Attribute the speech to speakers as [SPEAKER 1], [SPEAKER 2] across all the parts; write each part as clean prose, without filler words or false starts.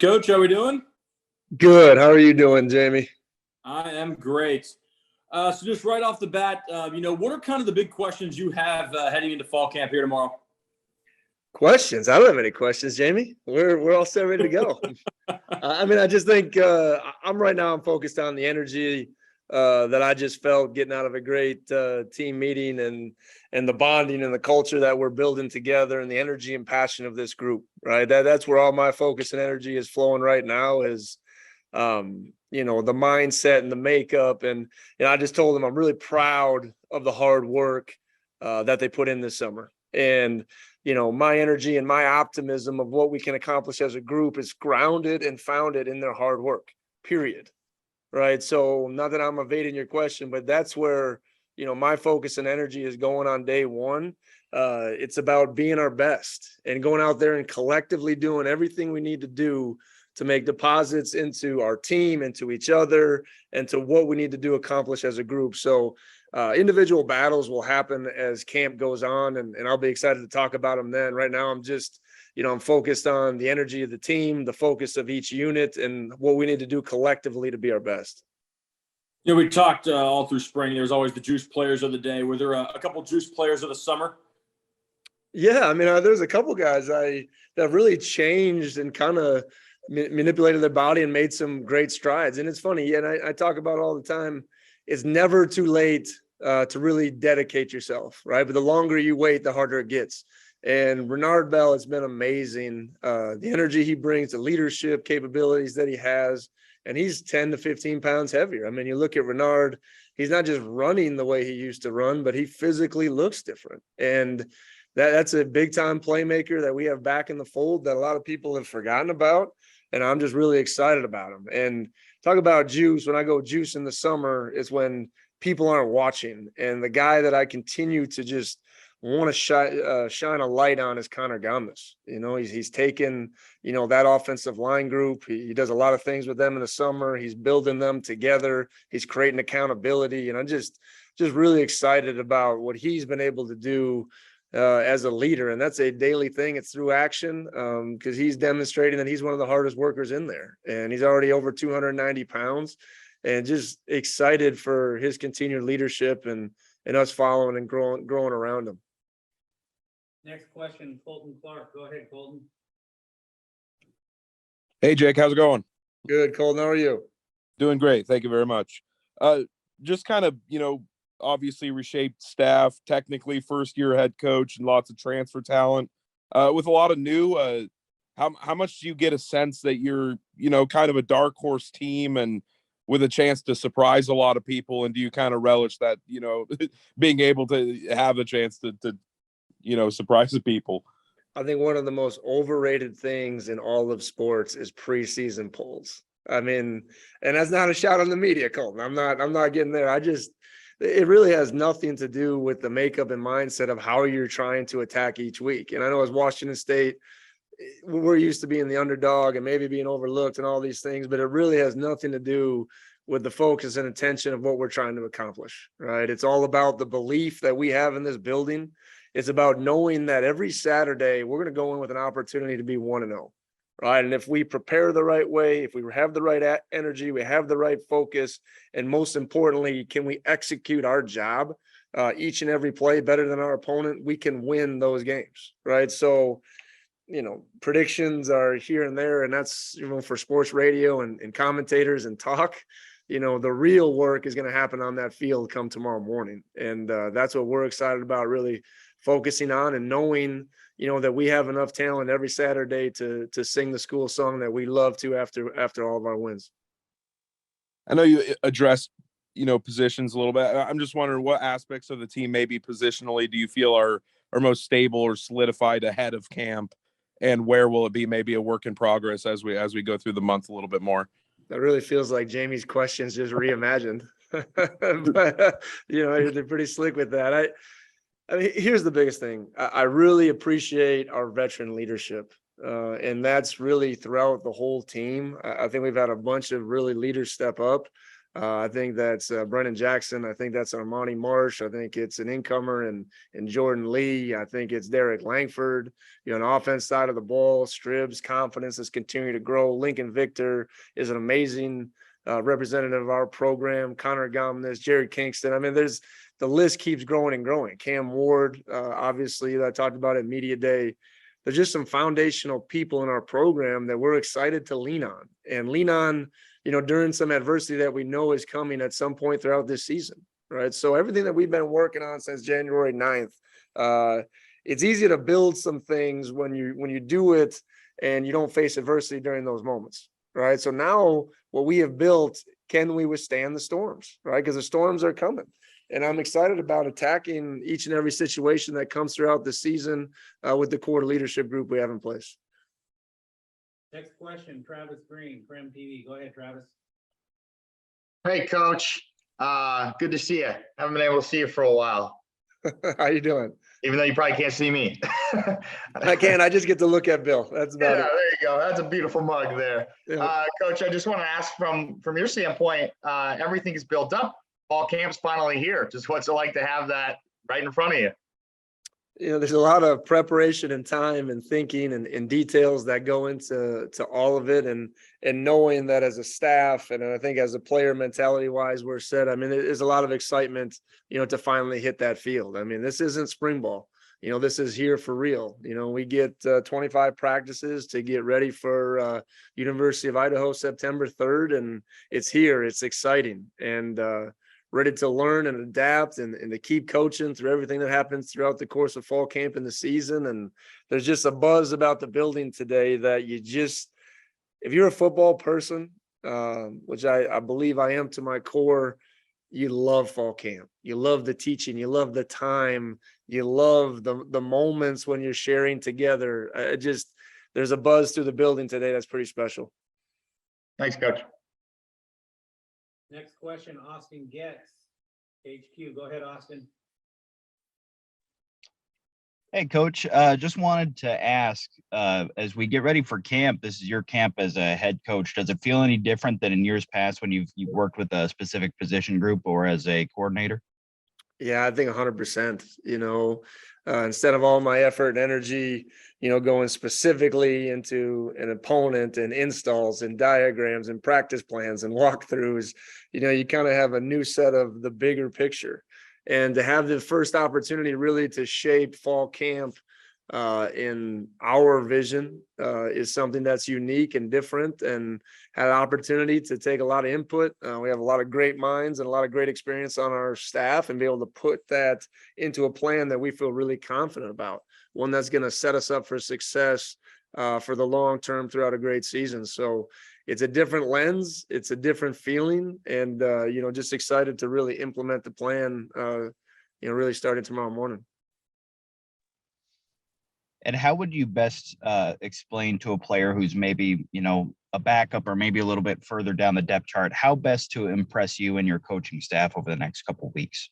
[SPEAKER 1] Coach, how we doing?
[SPEAKER 2] Good. How are you doing, Jamie?
[SPEAKER 1] I am great. So just right off the bat, what are kind of the big questions you have heading into fall camp here tomorrow?
[SPEAKER 2] Questions? I don't have any questions, Jamie. We're all set, ready to go. I just think I'm focused on the energy that I just felt getting out of a great team meeting and the bonding and the culture that we're building together and the energy and passion of this group. Right. That's where all my focus and energy is flowing right now is the mindset and the makeup. And I just told them I'm really proud of the hard work that they put in this summer. And, my energy and my optimism of what we can accomplish as a group is grounded and founded in their hard work, period. Right. So not that I'm evading your question, but that's where, my focus and energy is going on day one. It's about being our best and going out there and collectively doing everything we need to do to make deposits into our team, into each other, and to what we need to do accomplish as a group. So individual battles will happen as camp goes on, and I'll be excited to talk about them then. Right now, I'm just, I'm focused on the energy of the team, the focus of each unit, and what we need to do collectively to be our best.
[SPEAKER 1] We talked all through spring. There's always the juice players of the day. Were there a couple juice players of the summer?
[SPEAKER 2] Yeah, there's a couple guys that really changed and kind of manipulated their body and made some great strides. And it's funny, and I talk about it all the time, it's never too late to really dedicate yourself, right? But the longer you wait, the harder it gets. And Renard Bell has been amazing. The energy he brings, the leadership capabilities that he has, and he's 10 to 15 pounds heavier. You look at Renard, he's not just running the way he used to run, but he physically looks different. And that's a big time playmaker that we have back in the fold that a lot of people have forgotten about. And I'm just really excited about him. And talk about juice. When I go juice in the summer, is when people aren't watching. And the guy that I continue to just want to shine a light on is Connor Gomez. He's taken, that offensive line group. He does a lot of things with them in the summer. He's building them together. He's creating accountability. And I'm just really excited about what he's been able to do as a leader. And that's a daily thing. It's through action because he's demonstrating that he's one of the hardest workers in there. And he's already over 290 pounds and just excited for his continued leadership and us following and growing around him.
[SPEAKER 3] Next question, Colton Clark. Go ahead, Colton.
[SPEAKER 4] Hey, Jake, how's it going?
[SPEAKER 2] Good, Colton. How are you?
[SPEAKER 4] Doing great. Thank you very much. Just kind of, obviously reshaped staff, technically first-year head coach and lots of transfer talent. With a lot of new, how much do you get a sense that you're, kind of a dark horse team and with a chance to surprise a lot of people? And do you kind of relish that, being able to have a chance to surprise the people?
[SPEAKER 2] I think one of the most overrated things in all of sports is preseason polls. And that's not a shot on the media, Colton. I'm not getting there. It really has nothing to do with the makeup and mindset of how you're trying to attack each week. And I know as Washington State, we're used to being the underdog and maybe being overlooked and all these things, but it really has nothing to do with the focus and attention of what we're trying to accomplish, right? It's all about the belief that we have in this building. It's about knowing that every Saturday we're going to go in with an opportunity to be 1-0, right? And if we prepare the right way, if we have the right energy, we have the right focus, and most importantly, can we execute our job each and every play better than our opponent, we can win those games, right? So, predictions are here and there, and that's, for sports radio and commentators and talk. The real work is going to happen on that field come tomorrow morning. And that's what we're excited about, really focusing on and knowing, that we have enough talent every Saturday to sing the school song that we love to after all of our wins.
[SPEAKER 4] I know you addressed, positions a little bit. I'm just wondering what aspects of the team maybe positionally do you feel are most stable or solidified ahead of camp, and where will it be maybe a work in progress as we go through the month a little bit more?
[SPEAKER 2] That really feels like Jamie's questions just reimagined. But they're pretty slick with that. Here's the biggest thing. I really appreciate our veteran leadership. And that's really throughout the whole team. I think we've had a bunch of really leaders step up. I think that's Brennan Jackson. I think that's Armani Marsh. I think it's an incomer and Jordan Lee. I think it's Derek Langford. On the offense side of the ball, Stribb's confidence is continuing to grow. Lincoln Victor is an amazing representative of our program. Connor Gomez, Jared Kingston. I mean, the list keeps growing and growing. Cam Ward, obviously, that I talked about at Media Day. There's just some foundational people in our program that we're excited to lean on, during some adversity that we know is coming at some point throughout this season, right? So everything that we've been working on since January 9th, it's easy to build some things when you do it and you don't face adversity during those moments, right? So now what we have built, can we withstand the storms, right? Because the storms are coming. And I'm excited about attacking each and every situation that comes throughout the season with the core leadership group we have in place.
[SPEAKER 3] Next question, Travis Green, Prem TV. Go ahead, Travis.
[SPEAKER 5] Hey, Coach. Good to see you. Haven't been able to see you for a while.
[SPEAKER 2] How you doing?
[SPEAKER 5] Even though you probably can't see me.
[SPEAKER 2] I can. I just get to look at Bill. That's about it.
[SPEAKER 5] There you go. That's a beautiful mug there.
[SPEAKER 2] Yeah.
[SPEAKER 5] Coach, I just want to ask from your standpoint, everything is built up. Fall camp's finally here. Just what's it like to have that right in front of you?
[SPEAKER 2] There's a lot of preparation and time and thinking and details that go into all of it, and knowing that as a staff, and I think as a player mentality wise, we're set. I mean, there's a lot of excitement, to finally hit that field. I mean, this isn't spring ball. This is here for real. We get 25 practices to get ready for University of Idaho September 3rd, and it's here. It's exciting, and ready to learn and adapt and to keep coaching through everything that happens throughout the course of fall camp and the season. And there's just a buzz about the building today that if you're a football person, which I believe I am to my core, you love fall camp. You love the teaching. You love the time. You love the moments when you're sharing together. There's a buzz through the building today that's pretty special.
[SPEAKER 5] Thanks, Coach.
[SPEAKER 3] Next question, Austin Getz, HQ. Go ahead, Austin.
[SPEAKER 6] Hey, Coach. Just wanted to ask, as we get ready for camp, this is your camp as a head coach. Does it feel any different than in years past when you've worked with a specific position group or as a coordinator?
[SPEAKER 2] Yeah, I think 100%. Instead of all my effort and energy, going specifically into an opponent and installs and diagrams and practice plans and walkthroughs, you kind of have a new set of the bigger picture. And to have the first opportunity really to shape fall camp in our vision is something that's unique and different, and had an opportunity to take a lot of input. We have a lot of great minds and a lot of great experience on our staff, and be able to put that into a plan that we feel really confident about, one that's going to set us up for success for the long term throughout a great season. So it's a different lens, it's a different feeling, and just excited to really implement the plan really starting tomorrow morning.
[SPEAKER 6] And how would you best explain to a player who's maybe, a backup or maybe a little bit further down the depth chart, how best to impress you and your coaching staff over the next couple of weeks?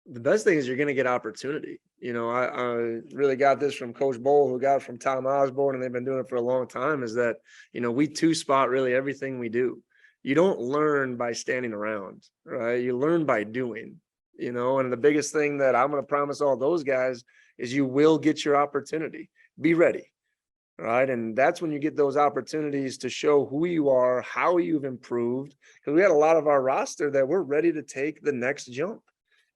[SPEAKER 2] The best thing is you're going to get opportunity. I really got this from Coach Bowl, who got it from Tom Osborne, and they've been doing it for a long time, is that, we two-spot really everything we do. You don't learn by standing around, right? You learn by doing, and the biggest thing that I'm going to promise all those guys is you will get your opportunity. Be ready, right? And that's when you get those opportunities to show who you are, how you've improved, because we had a lot of our roster that we're ready to take the next jump.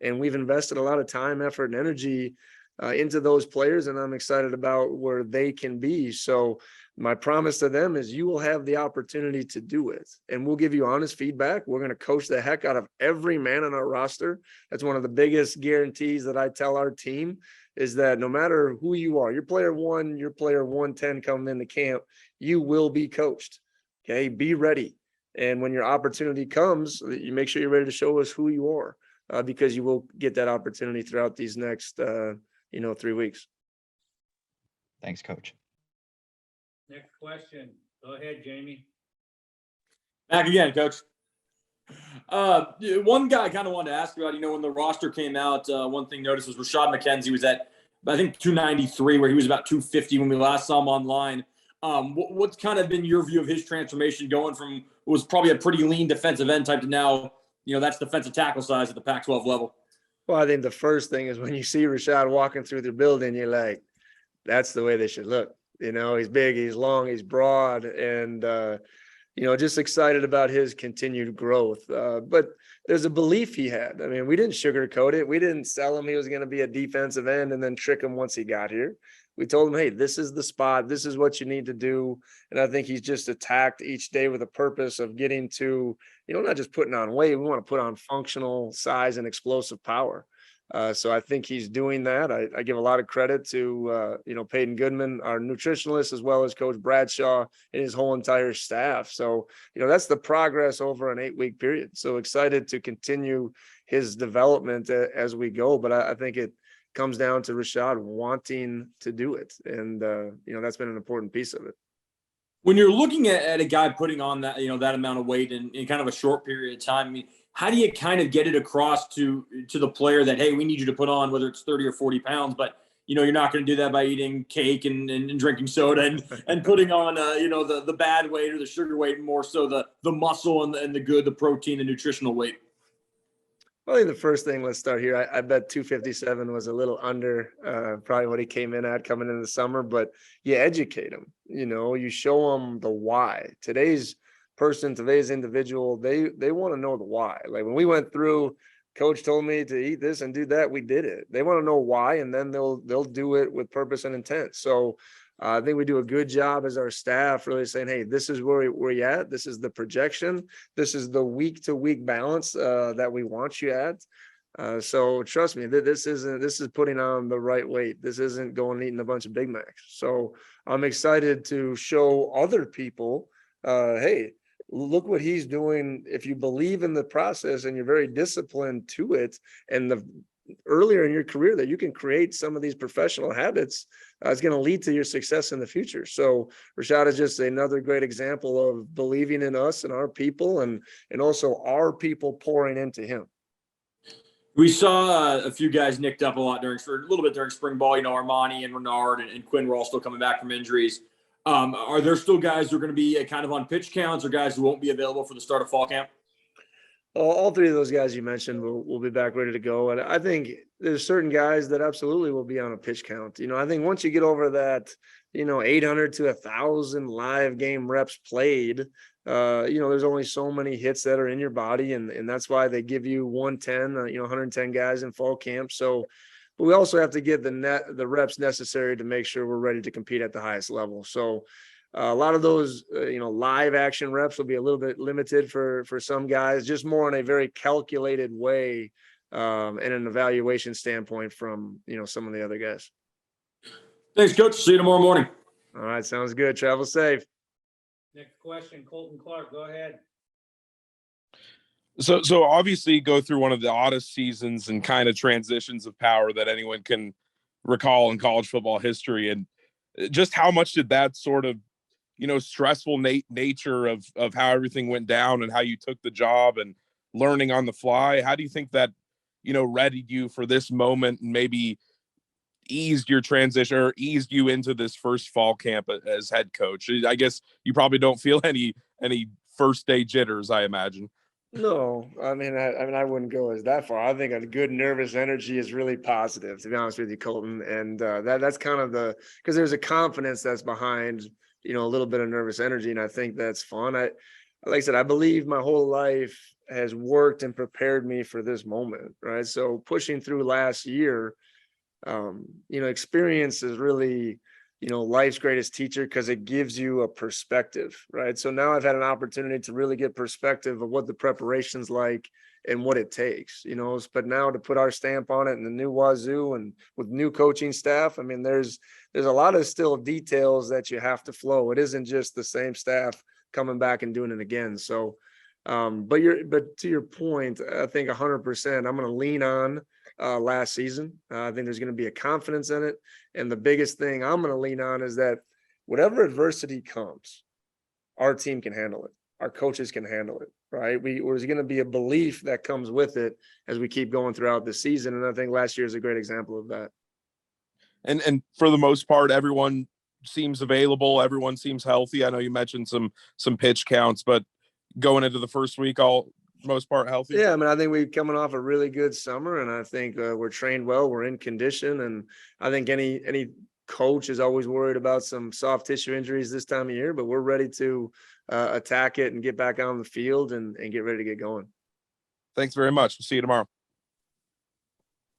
[SPEAKER 2] And we've invested a lot of time, effort, and energy into those players, and I'm excited about where they can be. So my promise to them is you will have the opportunity to do it, and we'll give you honest feedback. We're going to coach the heck out of every man on our roster. That's one of the biggest guarantees that I tell our team, is that no matter who you are, your player 1, your player 110 coming into camp, you will be coached. Okay, be ready. And when your opportunity comes, you make sure you're ready to show us who you are. Because you will get that opportunity throughout these next, 3 weeks.
[SPEAKER 6] Thanks, Coach.
[SPEAKER 3] Next question. Go ahead, Jamie.
[SPEAKER 1] Back again, Coach. One guy I kind of wanted to ask about, when the roster came out, one thing noticed was Rashad McKenzie was at, I think, 293, where he was about 250 when we last saw him online. What's kind of been your view of his transformation going from what was probably a pretty lean defensive end type to now, that's defensive tackle size at the Pac-12 level?
[SPEAKER 2] Well, I think the first thing is when you see Rashad walking through the building, you're like, that's the way they should look. He's big, he's long, he's broad, and just excited about his continued growth. But there's a belief he had. I mean, we didn't sugarcoat it. We didn't sell him he was going to be a defensive end and then trick him once he got here. We told him, hey, this is the spot. This is what you need to do. And I think he's just attacked each day with a purpose of getting to, not just putting on weight. We want to put on functional size and explosive power. So I think he's doing that. I give a lot of credit to, Peyton Goodman, our nutritionalist, as well as Coach Bradshaw and his whole entire staff. So, that's the progress over an 8-week period. So excited to continue his development as we go. But I think it comes down to Rashad wanting to do it. And, that's been an important piece of it.
[SPEAKER 1] When you're looking at a guy putting on that, that amount of weight in kind of a short period of time, I mean, how do you kind of get it across to the player that, hey, we need you to put on, whether it's 30 or 40 pounds, but, you're not going to do that by eating cake and drinking soda and putting on, the bad weight or the sugar weight, more so the muscle and the good, the protein, the nutritional weight?
[SPEAKER 2] Well, I think the first thing, let's start here. I bet 257 was a little under probably what he came in at coming into the summer, but you educate him, you show them the why. Today's individual, they want to know the why. Like when we went through, coach told me to eat this and do that, we did it. They want to know why, and then they'll do it with purpose and intent. So I think we do a good job as our staff really saying, hey, this is where we're at. This is the projection. This is the week to week balance that we want you at. So trust me, this is putting on the right weight. This isn't going and eating a bunch of Big Macs. So I'm excited to show other people, hey, look what he's doing. If you believe in the process and you're very disciplined to it, and the earlier in your career that you can create some of these professional habits, is going to lead to your success in the future. So Rashad is just another great example of believing in us and our people, and also our people pouring into him.
[SPEAKER 1] We saw a few guys nicked up a little bit during spring ball. Armani and Renard and Quinn were all still coming back from injuries. Are there still guys who are going to be kind of on pitch counts, or guys who won't be available for the start of fall camp?
[SPEAKER 2] All three of those guys you mentioned will be back ready to go. And I think there's certain guys that absolutely will be on a pitch count. I think once you get over that, 800 to 1,000 live game reps played, there's only so many hits that are in your body. And that's why they give you 110, 110 guys in fall camp. So, but we also have to get the reps necessary to make sure we're ready to compete at the highest level. So a lot of those, live action reps will be a little bit limited for some guys, just more in a very calculated way, and an evaluation standpoint from, some of the other guys.
[SPEAKER 1] Thanks, Coach. See you tomorrow morning.
[SPEAKER 2] All right. Sounds good. Travel safe.
[SPEAKER 3] Next question, Colton Clark, go ahead.
[SPEAKER 4] So obviously go through one of the oddest seasons and kind of transitions of power that anyone can recall in college football history. And just how much did that sort of, stressful nature of how everything went down and how you took the job and learning on the fly, how do you think that, readied you for this moment and maybe eased your transition or eased you into this first fall camp as head coach? I guess you probably don't feel any first day jitters, I imagine.
[SPEAKER 2] No, I mean, I wouldn't go as that far. I think a good nervous energy is really positive, to be honest with you, Colton. And that's kind of because there's a confidence that's behind, a little bit of nervous energy. And I think that's fun. Like I said, I believe my whole life has worked and prepared me for this moment. Right. So pushing through last year, experience is really, life's greatest teacher, because it gives you a perspective, right? So now I've had an opportunity to really get perspective of what the preparation's like and what it takes, but now to put our stamp on it in the new Wazoo and with new coaching staff, I mean, there's a lot of still details that you have to flow. It isn't just the same staff coming back and doing it again. So, but to your point, I think 100%, I'm going to lean on last season. I think there's going to be a confidence in it. And the biggest thing I'm going to lean on is that whatever adversity comes, our team can handle it. Our coaches can handle it, right? There's going to be a belief that comes with it as we keep going throughout the season. And I think last year is a great example of that.
[SPEAKER 4] And for the most part, everyone seems available. Everyone seems healthy. I know you mentioned some pitch counts, but going into the first week, all most part healthy.
[SPEAKER 2] Yeah, I mean, I think we're coming off a really good summer, and I think we're trained well. We're in condition, and I think any coach is always worried about some soft tissue injuries this time of year, but we're ready to attack it and get back on the field and get ready to get going.
[SPEAKER 4] Thanks very much. We'll see you tomorrow.